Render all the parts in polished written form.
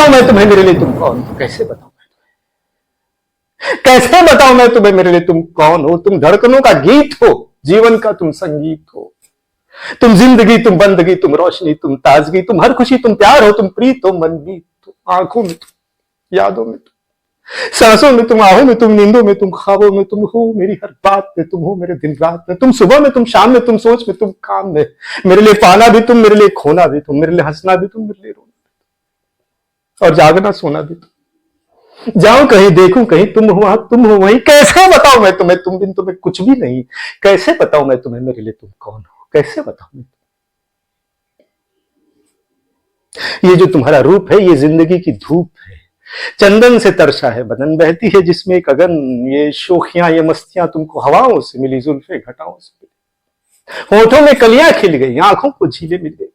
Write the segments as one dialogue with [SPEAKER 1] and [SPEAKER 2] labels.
[SPEAKER 1] बताऊं मैं तुम्हें मेरे लिए तुम कौन हो? कैसे बताऊं? कैसे बताऊं मैं तुम्हें मेरे लिए तुम कौन हो? तुम धड़कनों का गीत हो, जीवन का तुम संगीत हो, तुम जिंदगी, तुम बंदगी, तुम रोशनी, तुम ताजगी, तुम हर खुशी, तुम प्यार हो, तुम प्रीत हो, मनमीत, तुम आंखों में, तुम यादों में, तुम सांसों में, तुम आहों में, तुम नींदों में, तुम ख्वाबों में, तुम हो मेरी हर बात में, तुम हो मेरे दिन रात में, तुम सुबह में, तुम शाम में, तुम सोच में, तुम काम में, मेरे लिए पाना भी तुम, मेरे लिए खोना भी तुम, मेरे लिए हंसना भी तुम, मेरे लिए रोना और जागना सोना भी तुम। जाऊं कहीं, देखूं कहीं, तुम हो वहां, तुम हो वहीं, कैसे बताऊं मैं तुम्हें, तुम बिन तुम्हें कुछ भी नहीं, कैसे बताऊं मैं तुम्हें मेरे लिए तुम कौन हो? कैसे बताऊं मैं? ये जो तुम्हारा रूप है, ये जिंदगी की धूप है, चंदन से तरसा है बदन, बहती है जिसमें एक अगन, ये शोखियां, ये मस्तियां तुमको हवाओं से मिली, जुल्फे घटाओं से मिली, होठों में कलियां खिल गई, आंखों को झीलें मिल गई,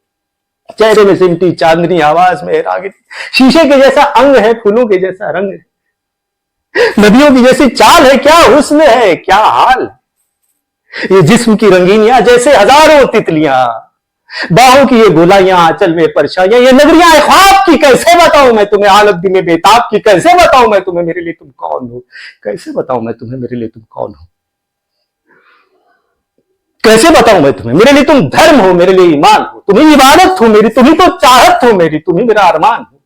[SPEAKER 1] चेहरे में सिमटी चांदनी, आवाज में रागिनी, शीशे के जैसा अंग है, फूलों के जैसा रंग है, नदियों की जैसी चाल है, क्या हुस्न है, क्या हाल, ये जिस्म की रंगीनियां जैसे हजारों तितलियां, बाहों की ये गोलाइयां, आंचल में परछाइयां, ये नगरियां ख्वाब की, कैसे बताऊं मैं तुम्हें, हालत दिल बेताब की, कैसे बताऊं मैं तुम्हें मेरे लिए तुम कौन हो? कैसे बताऊं मैं तुम्हें मेरे लिए तुम कौन हो? कैसे बताऊं मैं तुम्हें मेरे लिए तुम धर्म हो, मेरे लिए ईमान हो, तुम्ही इबादत हो मेरी, तुम्ही तो चाहत हो मेरी, तुम्ही मेरा अरमान हो,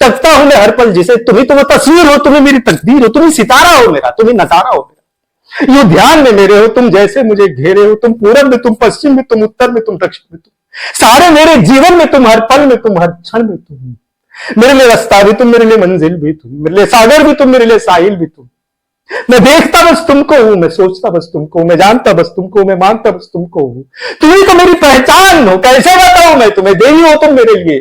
[SPEAKER 1] तकता हूं मैं हर पल जिसे, तुम्ही तो वो तस्वीर हो, तुम्ही मेरी तकदीर हो, तुम्ही सितारा हो मेरा, तुम्ही नजारा हो मेरा, यूं ध्यान में मेरे हो तुम, जैसे मुझे घेरे हो तुम, पूरब में तुम, पश्चिम में तुम, उत्तर में तुम, दक्षिण में तुम, सारे मेरे जीवन में तुम, हर पल में तुम, हर क्षण में तुम, मेरे लिए रास्ता भी तुम, मेरे लिए मंजिल भी तुम, मेरे लिए सागर भी तुम, मेरे लिए साहिल भी तुम, मैं देखता बस तुमको हूं, मैं सोचता बस तुमको, मैं जानता बस तुमको, मैं मानता बस तुमको हूं, तुम्ही तो मेरी पहचान हो, कैसे बताऊं मैं तुम्हें, देवी हो तुम मेरे लिए,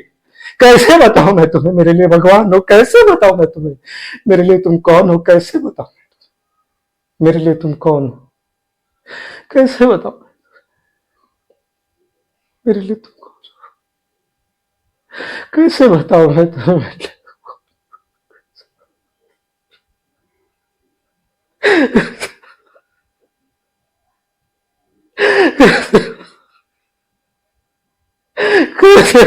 [SPEAKER 1] कैसे बताऊं मैं तुम्हें मेरे लिए भगवान हो, कैसे बताऊं मैं तुम्हें मेरे लिए तुम कौन हो? कैसे बताऊं मेरे लिए तुम कौन हो? कैसे बताऊं मेरे लिए तुम कौन हो? कैसे बताऊं मैं तुम्हें मेरे लिए, कैसे